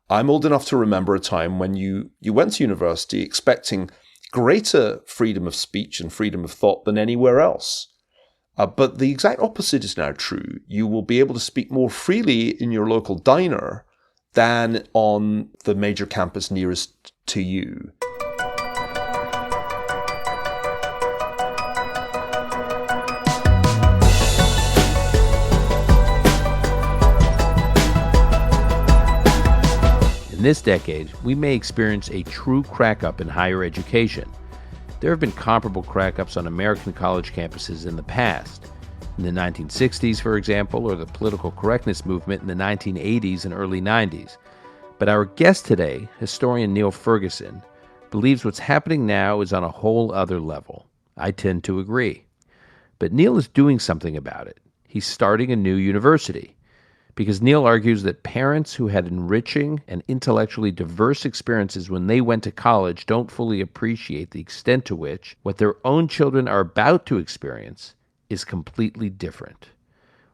I'm old enough to remember a time when you went to university expecting greater freedom of speech and freedom of thought than anywhere else. But the exact opposite is now true. You will be able to speak more freely in your local diner than on the major campus nearest to you. In this decade, we may experience a true crack-up in higher education. There have been comparable crack-ups on American college campuses in the past. In the 1960s, for example, or the political correctness movement in the 1980s and early 90s. But our guest today, historian Niall Ferguson, believes what's happening now is on a whole other level. I tend to agree. But Niall is doing something about it. He's starting a new university. Because Niall argues that parents who had enriching and intellectually diverse experiences when they went to college don't fully appreciate the extent to which what their own children are about to experience is completely different.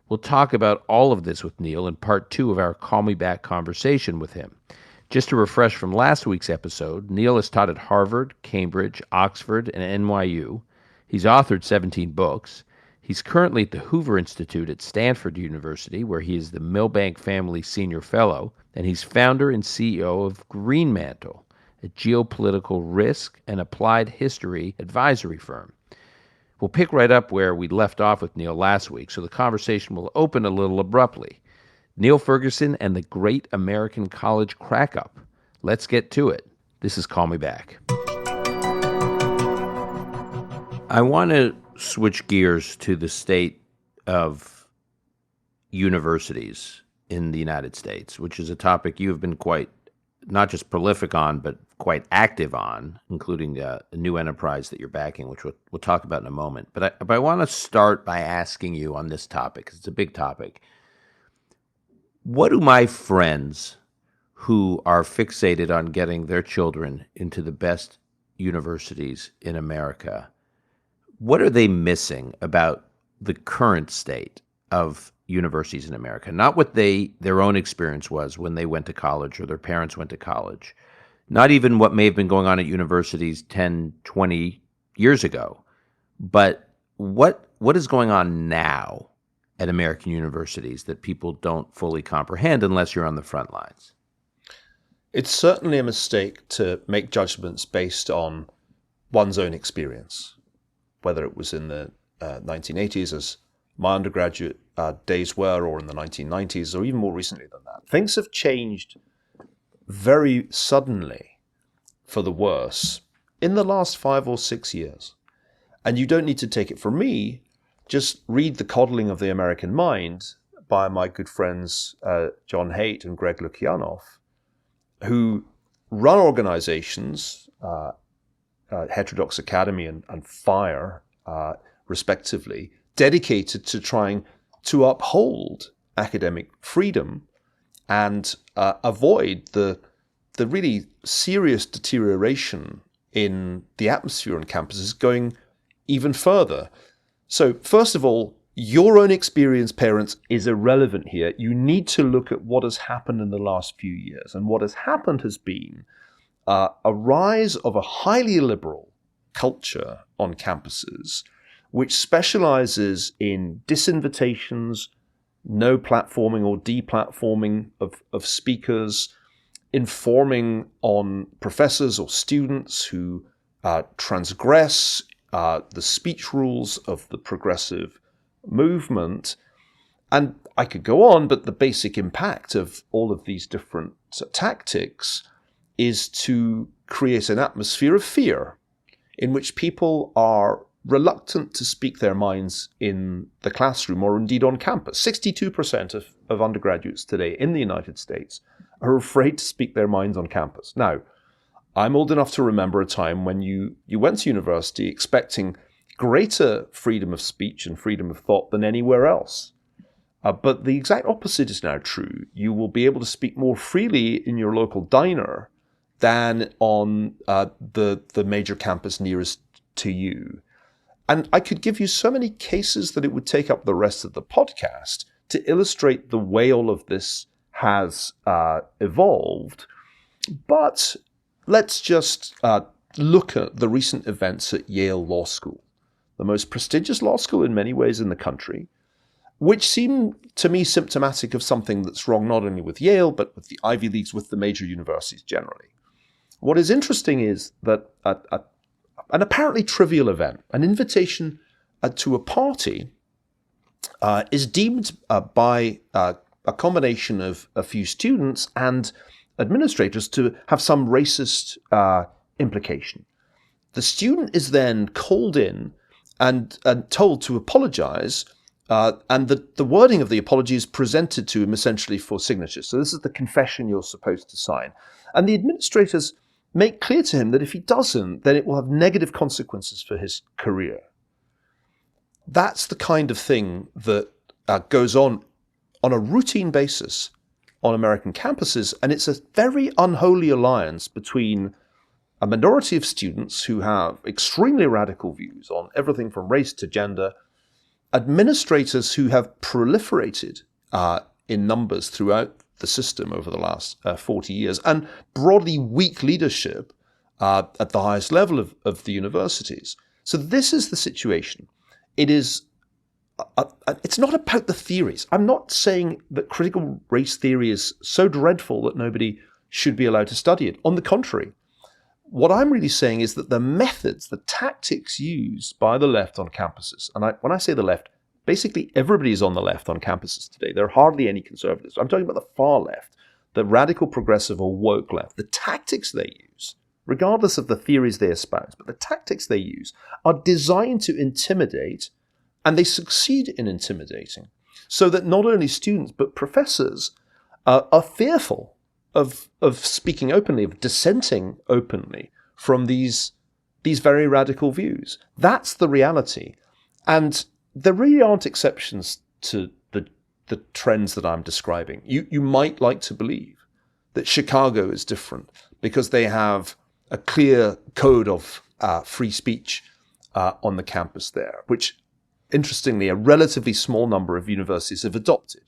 We'll talk about all of this with Niall in part 2 of our Call Me Back conversation with him. Just to refresh from last week's episode, Niall has taught at Harvard, Cambridge, Oxford, and NYU. He's authored 17 books. He's currently at the Hoover Institute at Stanford University, where he is the MIllbank Family Senior Fellow, and he's founder and CEO of Greenmantle, a geopolitical risk and applied history advisory firm. We'll pick right up where we left off with Niall last week, so the conversation will open a little abruptly. Niall Ferguson and the Great American College Crack-Up. Let's get to it. This is Call Me Back. I want to switch gears to the state of universities in the United States, which is a topic you have been quite, not just prolific on, but quite active on, including a new enterprise that you're backing, which we'll talk about in a moment. But I want to start by asking you on this topic, because it's a big topic. What do my friends who are fixated on getting their children into the best universities in America, what are they missing about the current state of universities in America? Not what their own experience was when they went to college or their parents went to college. Not even what may have been going on at universities 10, 20 years ago. But what is going on now at American universities that people don't fully comprehend unless you're on the front lines? It's certainly a mistake to make judgments based on one's own experience, whether it was in the 1980s, as my undergraduate days were, or in the 1990s, or even more recently than that. Things have changed very suddenly for the worse in the last 5 or 6 years. And you don't need to take it from me. Just read The Coddling of the American Mind by my good friends John Haidt and Greg Lukianoff, who run organizations, Heterodox Academy and FIRE, respectively, dedicated to trying to uphold academic freedom and avoid the really serious deterioration in the atmosphere on campuses going even further. So first of all, your own experience, parents, is irrelevant here. You need to look at what has happened in the last few years. And what has happened has been a rise of a highly liberal culture on campuses, which specializes in disinvitations, no platforming or deplatforming of speakers, informing on professors or students who transgress the speech rules of the progressive movement. And I could go on, but the basic impact of all of these different tactics is to create an atmosphere of fear in which people are reluctant to speak their minds in the classroom or indeed on campus. 62% of undergraduates today in the United States are afraid to speak their minds on campus. Now, I'm old enough to remember a time when you went to university expecting greater freedom of speech and freedom of thought than anywhere else. But the exact opposite is now true. You will be able to speak more freely in your local diner than on the major campus nearest to you. And I could give you so many cases that it would take up the rest of the podcast to illustrate the way all of this has evolved. But let's just look at the recent events at Yale Law School, the most prestigious law school in many ways in the country, which seem to me symptomatic of something that's wrong not only with Yale, but with the Ivy Leagues, with the major universities generally. What is interesting is that an apparently trivial event, an invitation to a party, is deemed by a combination of a few students and administrators to have some racist implication. The student is then called in and told to apologize, and the wording of the apology is presented to him essentially for signature. So this is the confession you're supposed to sign. And the administrators make clear to him that if he doesn't, then it will have negative consequences for his career. That's the kind of thing that goes on a routine basis on American campuses, and it's a very unholy alliance between a minority of students who have extremely radical views on everything from race to gender, administrators who have proliferated in numbers throughout the system over the last 40 years, and broadly weak leadership at the highest level of the universities. So this is the situation. It's not about the theories. I'm not saying that critical race theory is so dreadful that nobody should be allowed to study it. On the contrary, what I'm really saying is that the methods, the tactics used by the left on campuses, and when I say the left, basically everybody's on the left on campuses today. There are hardly any conservatives. I'm talking about the far left, the radical progressive or woke left. The tactics they use, regardless of the theories they espouse, but the tactics they use are designed to intimidate, and they succeed in intimidating, so that not only students but professors are fearful of speaking openly, of dissenting openly from these very radical views. That's the reality. And there really aren't exceptions to the trends that I'm describing. You might like to believe that Chicago is different because they have a clear code of free speech on the campus there, which, interestingly, a relatively small number of universities have adopted.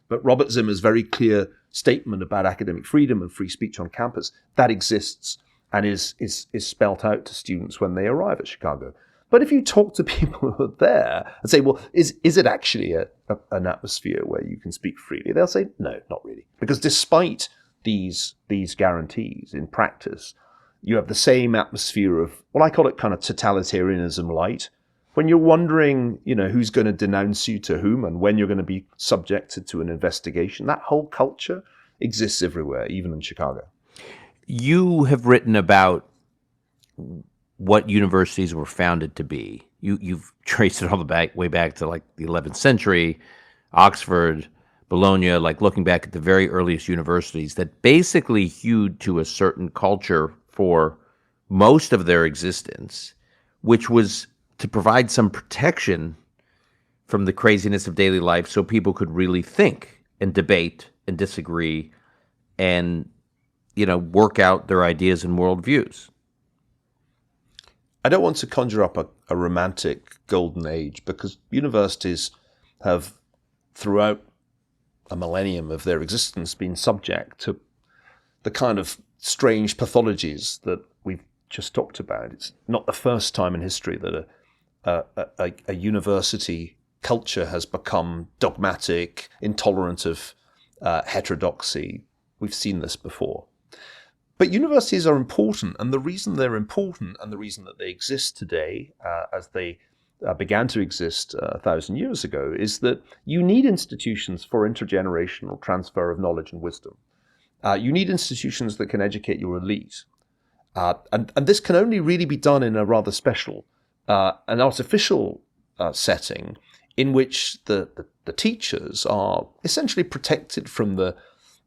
But Robert Zimmer's very clear statement about academic freedom and free speech on campus, that exists and is spelt out to students when they arrive at Chicago. But if you talk to people who are there and say, well, is it actually an atmosphere where you can speak freely? They'll say, no, not really. Because despite these guarantees, in practice, you have the same atmosphere of, well, I call it kind of totalitarianism light. When you're wondering, who's going to denounce you to whom and when you're going to be subjected to an investigation, that whole culture exists everywhere, even in Chicago. You have written about what universities were founded to be. You've traced it all the way back to like the 11th century, Oxford, Bologna, like looking back at the very earliest universities that basically hewed to a certain culture for most of their existence, which was to provide some protection from the craziness of daily life so people could really think and debate and disagree and, work out their ideas and worldviews. I don't want to conjure up a romantic golden age, because universities have, throughout a millennium of their existence, been subject to the kind of strange pathologies that we've just talked about. It's not the first time in history that a university culture has become dogmatic, intolerant of heterodoxy. We've seen this before. But universities are important, and the reason they're important and the reason that they exist today, as they began to exist 1,000 years ago, is that you need institutions for intergenerational transfer of knowledge and wisdom. You need institutions that can educate your elite. And this can only really be done in a rather special, an artificial setting in which the teachers are essentially protected from the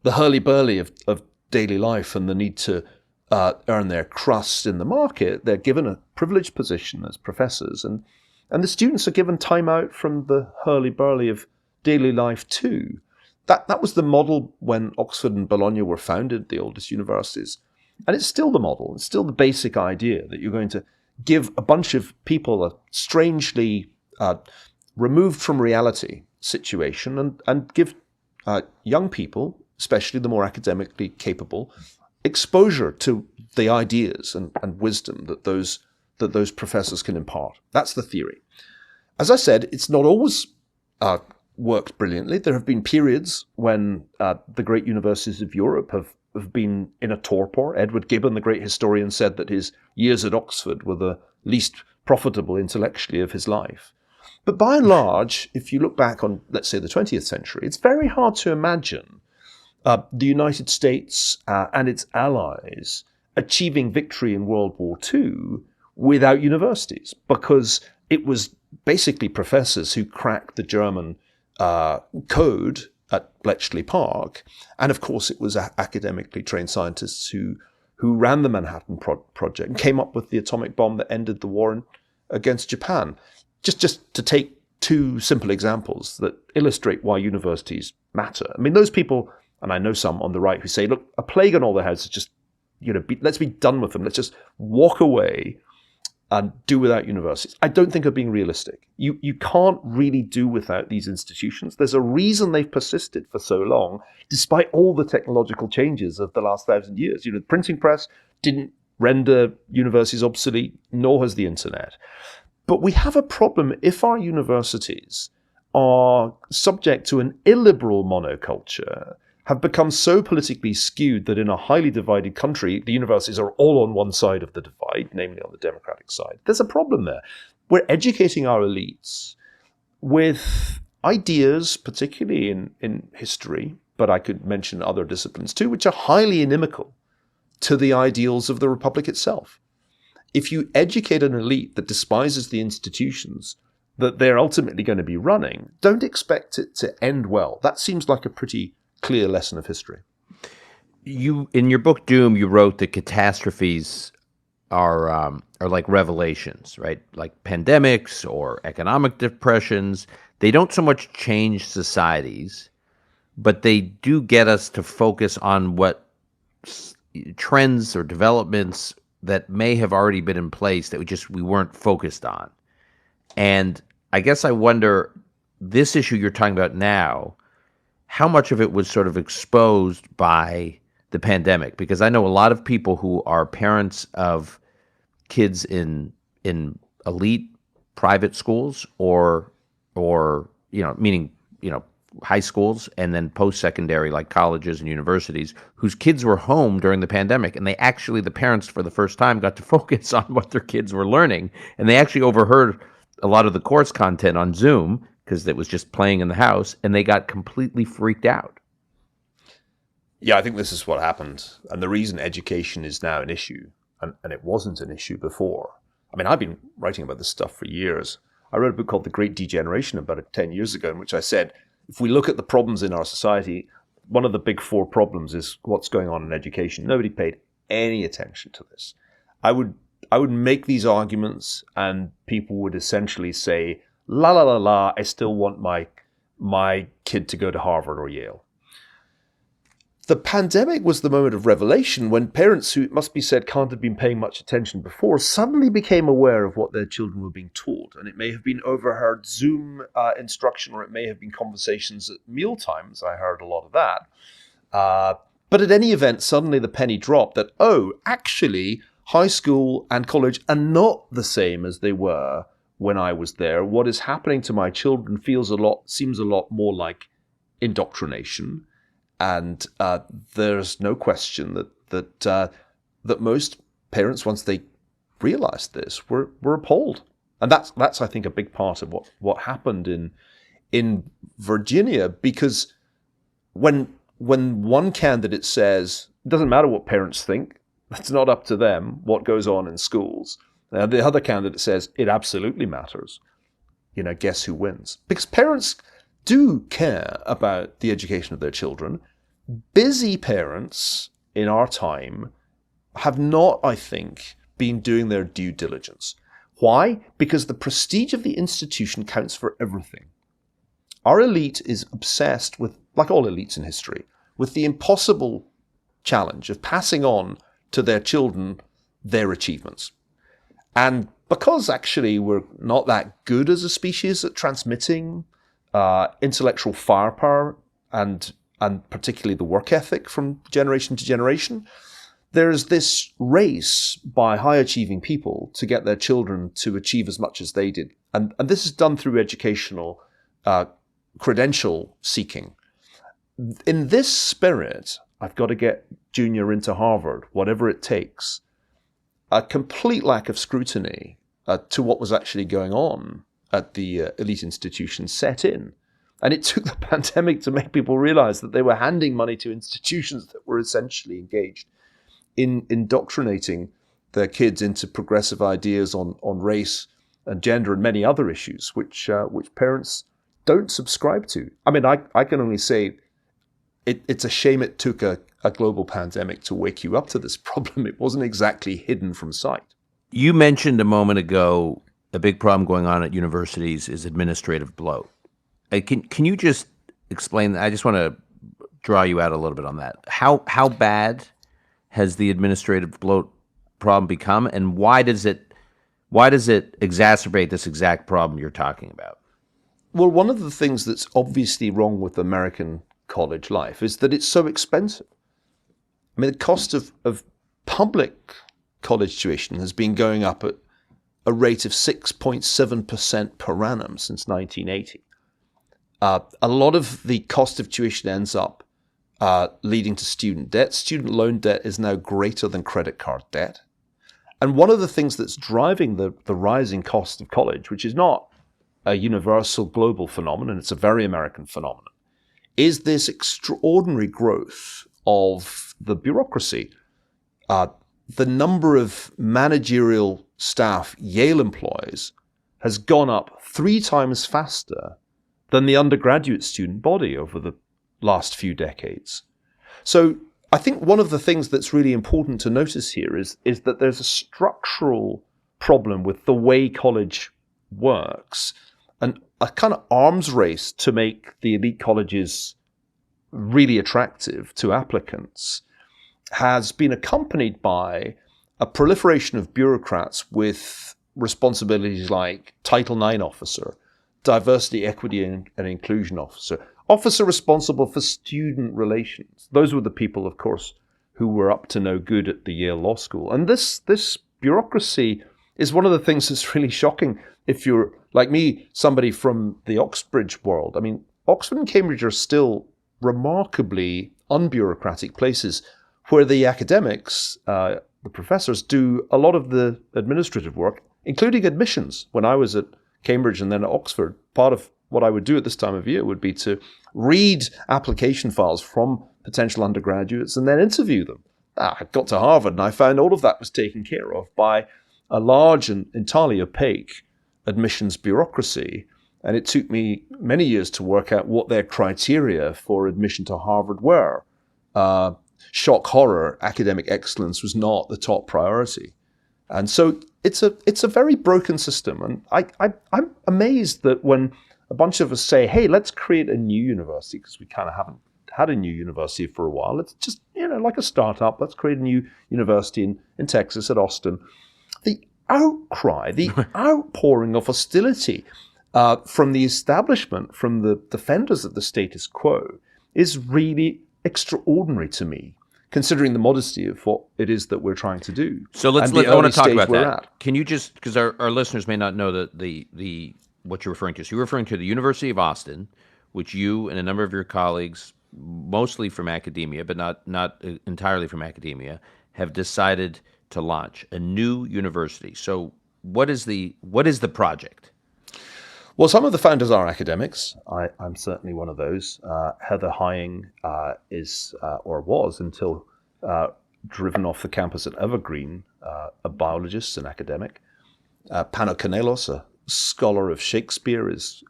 hurly-burly of daily life and the need to earn their crust in the market. They're given a privileged position as professors, and the students are given time out from the hurly-burly of daily life too. That was the model when Oxford and Bologna were founded, the oldest universities. And it's still the model. It's still the basic idea that you're going to give a bunch of people a strangely removed from reality situation and give young people especially the more academically capable, exposure to the ideas and wisdom that those professors can impart. That's the theory. As I said, it's not always worked brilliantly. There have been periods when the great universities of Europe have been in a torpor. Edward Gibbon, the great historian, said that his years at Oxford were the least profitable intellectually of his life. But by and large, if you look back on, let's say, the 20th century, it's very hard to imagine the United States and its allies achieving victory in World War II without universities, because it was basically professors who cracked the German code at Bletchley Park. And of course, it was academically trained scientists who ran the Manhattan Project and came up with the atomic bomb that ended the war against Japan. Just to take two simple examples that illustrate why universities matter. I mean, those people, and I know some on the right, who say, look, a plague on all their heads is just, let's be done with them. Let's just walk away and do without universities. I don't think are being realistic. You can't really do without these institutions. There's a reason they've persisted for so long, despite all the technological changes of the last 1,000 years. The printing press didn't render universities obsolete, nor has the internet. But we have a problem if our universities are subject to an illiberal monoculture, have become so politically skewed that in a highly divided country, the universities are all on one side of the divide, namely on the democratic side. There's a problem there. We're educating our elites with ideas, particularly in history, but I could mention other disciplines too, which are highly inimical to the ideals of the Republic itself. If you educate an elite that despises the institutions that they're ultimately going to be running, don't expect it to end well. That seems like a pretty clear lesson of history. You, in your book Doom, you wrote that catastrophes are like revelations, right? Like pandemics or economic depressions. They don't so much change societies, but they do get us to focus on what trends or developments that may have already been in place that we weren't focused on. And I guess I wonder, this issue you're talking about now, how much of it was sort of exposed by the pandemic? Because I know a lot of people who are parents of kids in elite private schools or meaning high schools and then post-secondary like colleges and universities, whose kids were home during the pandemic, and the parents for the first time got to focus on what their kids were learning, and they actually overheard a lot of the course content on Zoom because it was just playing in the house, and they got completely freaked out. Yeah, I think this is what happened. And the reason education is now an issue, and it wasn't an issue before. I mean, I've been writing about this stuff for years. I wrote a book called The Great Degeneration about 10 years ago, in which I said, if we look at the problems in our society, one of the big four problems is what's going on in education. Nobody paid any attention to this. I would make these arguments, and people would essentially say, la la la la, I still want my kid to go to Harvard or Yale. The pandemic was the moment of revelation when parents who, it must be said, can't have been paying much attention before suddenly became aware of what their children were being taught. And it may have been overheard Zoom instruction, or it may have been conversations at meal times. I heard a lot of that. But at any event, suddenly the penny dropped that, actually, high school and college are not the same as they were when I was there. What is happening to my children seems a lot more like indoctrination. And there's no question that most parents, once they realized this, were appalled. And that's I think a big part of what happened in Virginia, because when one candidate says it doesn't matter what parents think, that's not up to them what goes on in schools, the other candidate says it absolutely matters. Guess who wins? Because parents do care about the education of their children. Busy parents in our time have not, I think, been doing their due diligence. Why? Because the prestige of the institution counts for everything. Our elite is obsessed with, like all elites in history, with the impossible challenge of passing on to their children their achievements. And because actually we're not that good as a species at transmitting intellectual firepower and and particularly the work ethic from generation to generation, there's this race by high-achieving people to get their children to achieve as much as they did. And this is done through educational credential seeking. In this spirit, I've got to get Junior into Harvard, whatever it takes. A complete lack of scrutiny to what was actually going on at the elite institutions set in. And it took the pandemic to make people realize that they were handing money to institutions that were essentially engaged in indoctrinating their kids into progressive ideas on race and gender and many other issues, which parents don't subscribe to. I mean, I can only say it's a shame it took a global pandemic to wake you up to this problem. It wasn't exactly hidden from sight. You mentioned a moment ago a big problem going on at universities is administrative bloat. Can you just explain that? I just want to draw you out a little bit on that. How bad has the administrative bloat problem become, and why does it exacerbate this exact problem you're talking about? Well, one of the things that's obviously wrong with American college life is that it's so expensive. I mean, the cost of public college tuition has been going up at a rate of 6.7% per annum since 1980. A lot of the cost of tuition ends up leading to student debt. Student loan debt is now greater than credit card debt. And one of the things that's driving the rising cost of college, which is not a universal global phenomenon, it's a very American phenomenon, is this extraordinary growth of the bureaucracy. The number of managerial staff Yale employs has gone up 3 times faster than the undergraduate student body over the last few decades. So I think one of the things that's really important to notice here is that there's a structural problem with the way college works, and a kind of arms race to make the elite colleges really attractive to applicants has been accompanied by a proliferation of bureaucrats with responsibilities like Title IX officer, diversity, equity, and inclusion officer, officer responsible for student relations. Those were the people, of course, who were up to no good at the Yale Law School. And this bureaucracy is one of the things that's really shocking if you're, like me, somebody from the Oxbridge world. I mean, Oxford and Cambridge are still remarkably unbureaucratic places where the academics, the professors, do a lot of the administrative work, including admissions. When I was at Cambridge and then at Oxford, part of what I would do at this time of year would be to read application files from potential undergraduates and then interview them. I got to Harvard and I found all of that was taken care of by a large and entirely opaque admissions bureaucracy. And it took me many years to work out what their criteria for admission to Harvard were. Shock horror, academic excellence was not the top priority. And so it's a very broken system. And I'm amazed that when a bunch of us say, hey, let's create a new university, because we kind of haven't had a new university for a while. Let's just, like a startup, let's create a new university in Texas at Austin. The outcry, the outpouring of hostility from the establishment, from the defenders of the status quo, is really extraordinary to me, considering the modesty of what it is that we're trying to do. So I want to talk about that. Can you just, because our listeners may not know the what you're referring to. So you're referring to the University of Austin, which you and a number of your colleagues, mostly from academia, but not entirely from academia, have decided to launch a new university. So what is the project? Well, some of the founders are academics. I'm certainly one of those. Heather Hying is, or was until driven off the campus at Evergreen, a biologist and academic. Pano Canelos, a scholar of Shakespeare, is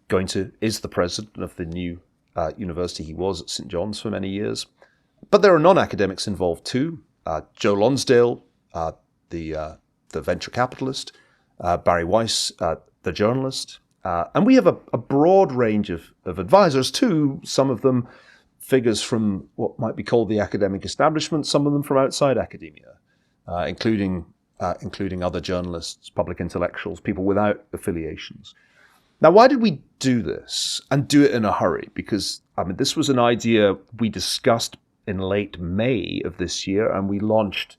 the president of the new university. He was at St. John's for many years. But there are non-academics involved too. Joe Lonsdale, the venture capitalist, Barry Weiss, the journalist, and we have a broad range of advisors too, some of them figures from what might be called the academic establishment, some of them from outside academia, including other journalists, public intellectuals, people without affiliations. Now, why did we do this and do it in a hurry? Because, this was an idea we discussed in late May of this year, and we launched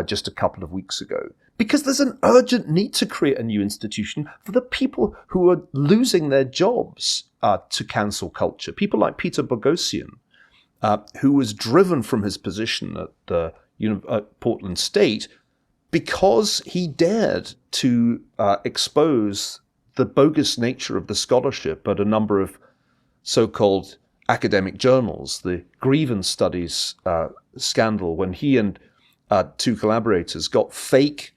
just a couple of weeks ago. Because there's an urgent need to create a new institution for the people who are losing their jobs to cancel culture. People like Peter Boghossian, who was driven from his position at the Portland State because he dared to expose the bogus nature of the scholarship at a number of so-called academic journals. The grievance studies scandal, when he and two collaborators got fake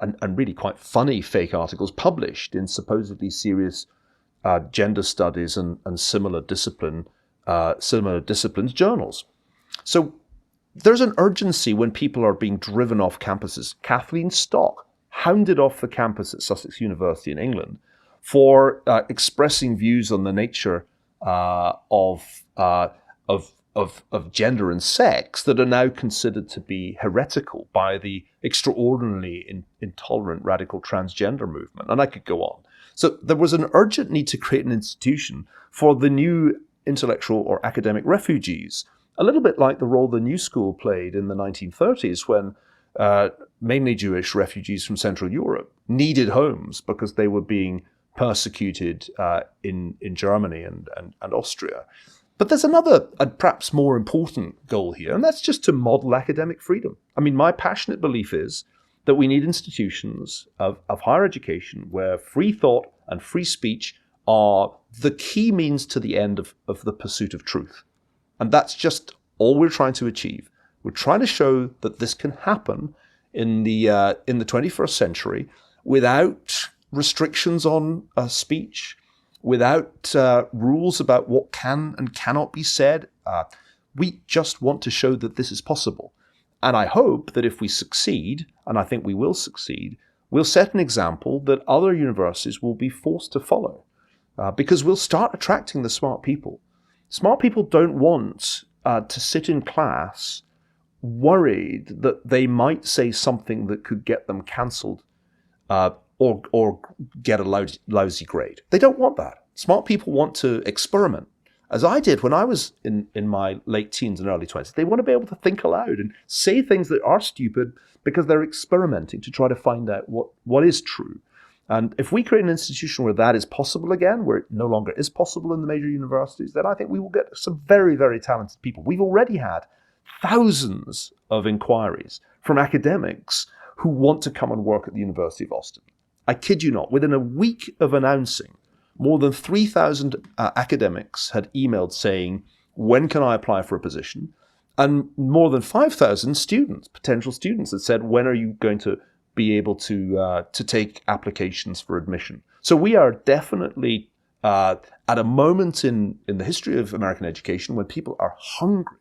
and really quite funny fake articles published in supposedly serious gender studies and similar disciplines journals. So there's an urgency when people are being driven off campuses. Kathleen Stock hounded off the campus at Sussex University in England for expressing views on the nature of gender and sex that are now considered to be heretical by the extraordinarily intolerant radical transgender movement. And I could go on. So there was an urgent need to create an institution for the new intellectual or academic refugees, a little bit like the role the New School played in the 1930s when mainly Jewish refugees from Central Europe needed homes because they were being persecuted in Germany and Austria. But there's another and perhaps more important goal here, and that's just to model academic freedom. My passionate belief is that we need institutions of higher education where free thought and free speech are the key means to the end of the pursuit of truth. And that's just all we're trying to achieve. We're trying to show that this can happen in the 21st century without restrictions on speech, without rules about what can and cannot be said. We just want to show that this is possible. And I hope that if we succeed, and I think we will succeed, we'll set an example that other universities will be forced to follow, because we'll start attracting the smart people. Smart people don't want to sit in class worried that they might say something that could get them cancelled or get a lousy grade. They don't want that. Smart people want to experiment, as I did when I was in my late teens and early 20s. They want to be able to think aloud and say things that are stupid because they're experimenting to try to find out what is true. And if we create an institution where that is possible again, where it no longer is possible in the major universities, then I think we will get some very, very talented people. We've already had thousands of inquiries from academics who want to come and work at the University of Austin. I kid you not, within a week of announcing, more than 3,000 academics had emailed saying, when can I apply for a position? And more than 5,000 students, potential students, had said, when are you going to be able to take applications for admission? So we are definitely at a moment in the history of American education when people are hungry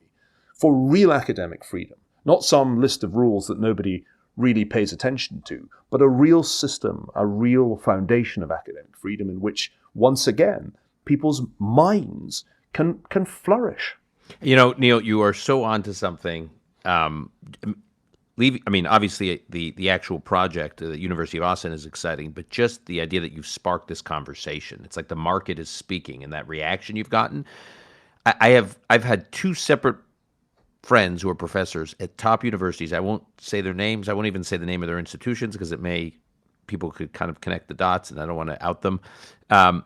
for real academic freedom, not some list of rules that nobody really pays attention to, but a real system, a real foundation of academic freedom in which, once again, people's minds can flourish. Neil, you are so onto something. Obviously, the actual project at the University of Austin is exciting, but just the idea that you've sparked this conversation, it's like the market is speaking, and that reaction you've gotten. I've had two separate friends who are professors at top universities. I won't say their names. I won't even say the name of their institutions because people could kind of connect the dots, and I don't want to out them,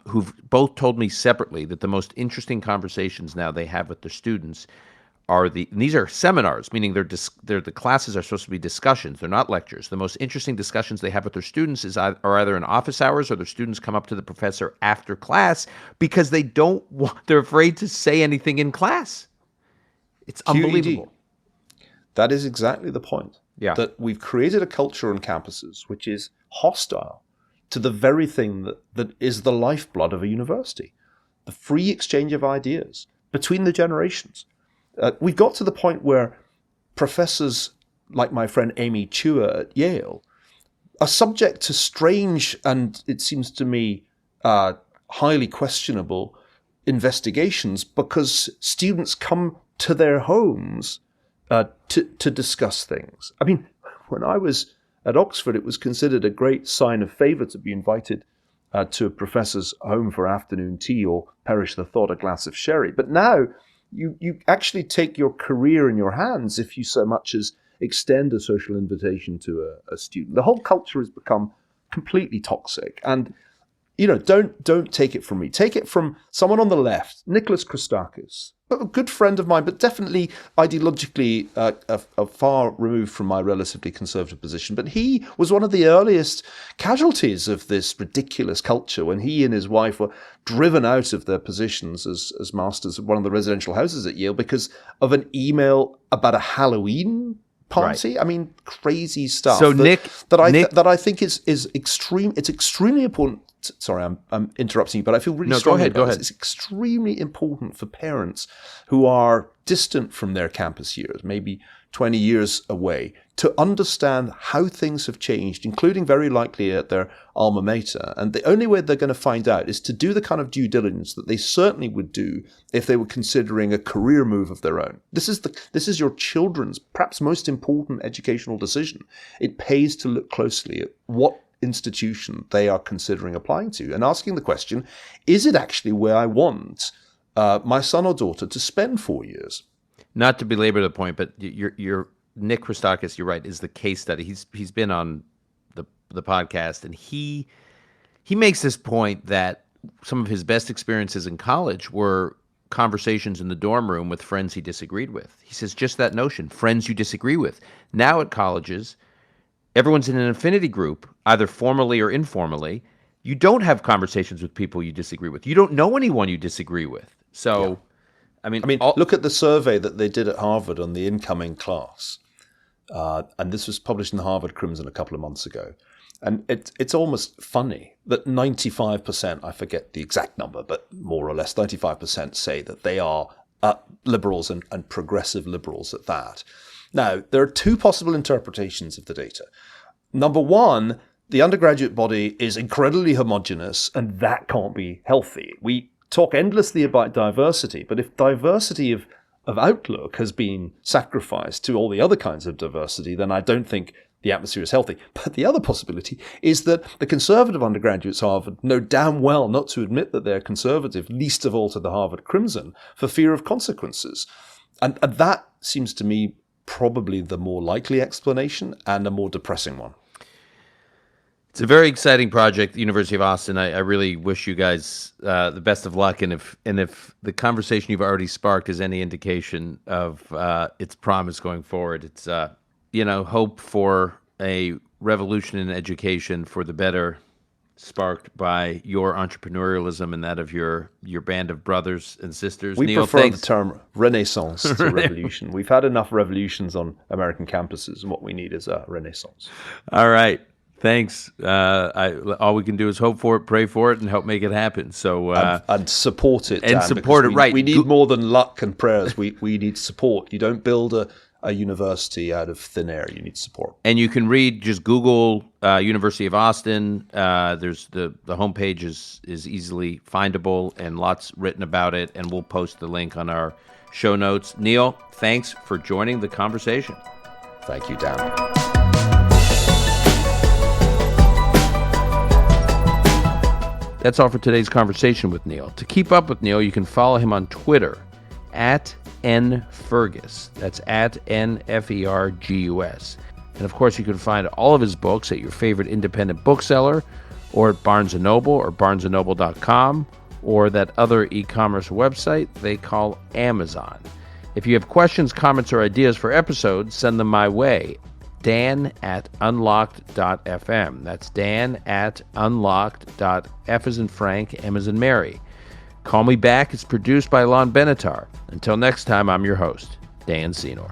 who've both told me separately that the most interesting conversations now they have with their students and these are seminars, meaning the classes are supposed to be discussions. They're not lectures. The most interesting discussions they have with their students are either in office hours, or their students come up to the professor after class because they're afraid to say anything in class. It's unbelievable. QED. That is exactly the point. Yeah. That we've created a culture on campuses which is hostile to the very thing that is the lifeblood of a university, the free exchange of ideas between the generations. We've got to the point where professors like my friend Amy Chua at Yale are subject to strange and, it seems to me, highly questionable investigations because students come to their homes to discuss things. When I was at Oxford, it was considered a great sign of favour to be invited to a professor's home for afternoon tea or, perish the thought, a glass of sherry. But now you actually take your career in your hands if you so much as extend a social invitation to a student. The whole culture has become completely toxic. And, don't take it from me. Take it from someone on the left, Nicholas Christakis, a good friend of mine, but definitely ideologically far removed from my relatively conservative position. But he was one of the earliest casualties of this ridiculous culture when he and his wife were driven out of their positions as masters of one of the residential houses at Yale because of an email about a Halloween party. Right. I mean, crazy stuff. So that I think is extreme. It's extremely important. Sorry, I'm interrupting you, but I feel really strongly about this. It's extremely important for parents who are distant from their campus years, maybe 20 years away, to understand how things have changed, including very likely at their alma mater. And the only way they're going to find out is to do the kind of due diligence that they certainly would do if they were considering a career move of their own. This is your children's perhaps most important educational decision. It pays to look closely at what institution they are considering applying to and asking the question, is it actually where I want my son or daughter to spend 4 years? Not to belabor the point, but your Nick Christakis, you're right, is the case study. He's been on the podcast, and he makes this point that some of his best experiences in college were conversations in the dorm room with friends he disagreed with. He says just that notion, friends you disagree with. Now at colleges, everyone's in an affinity group, either formally or informally. You don't have conversations with people you disagree with. You don't know anyone you disagree with. So, yeah. I mean, look at the survey that they did at Harvard on the incoming class. And this was published in the Harvard Crimson a couple of months ago. And it's almost funny that 95%, I forget the exact number, but more or less 95% say that they are liberals and progressive liberals at that. Now, there are two possible interpretations of the data. Number one, the undergraduate body is incredibly homogenous, and that can't be healthy. We talk endlessly about diversity, but if diversity of outlook has been sacrificed to all the other kinds of diversity, then I don't think the atmosphere is healthy. But the other possibility is that the conservative undergraduates at Harvard know damn well not to admit that they're conservative, least of all to the Harvard Crimson, for fear of consequences. And that seems to me probably the more likely explanation and a more depressing one. It's a very exciting project, the University of Austin. I really wish you guys the best of luck. And if the conversation you've already sparked is any indication of its promise going forward, it's hope for a revolution in education for the better, sparked by your entrepreneurialism and that of your band of brothers and sisters. We Niall, prefer thanks. The term renaissance to revolution. We've had enough revolutions on American campuses, and what we need is a renaissance. All right. Thanks. All we can do is hope for it, pray for it, and help make it happen. So and support it. And Dan, support it, right. We need more than luck and prayers. We need support. You don't build a university out of thin air. You need support. And you can read, just Google University of Austin. There's the homepage is easily findable and lots written about it, and we'll post the link on our show notes. Niall, thanks for joining the conversation. Thank you, Dan. That's all for today's conversation with Niall. To keep up with Niall, you can follow him on Twitter at @nfergus. That's at NFERGUS. And of course, you can find all of his books at your favorite independent bookseller, or at Barnes & Noble or barnesandnoble.com, or that other e-commerce website they call Amazon. If you have questions, comments, or ideas for episodes, send them my way. Dan@unlocked.fm. That's Dan@unlocked.f as in Frank, M as in Mary. Call Me Back is produced by Lon Benatar. Until next time, I'm your host, Dan Senor.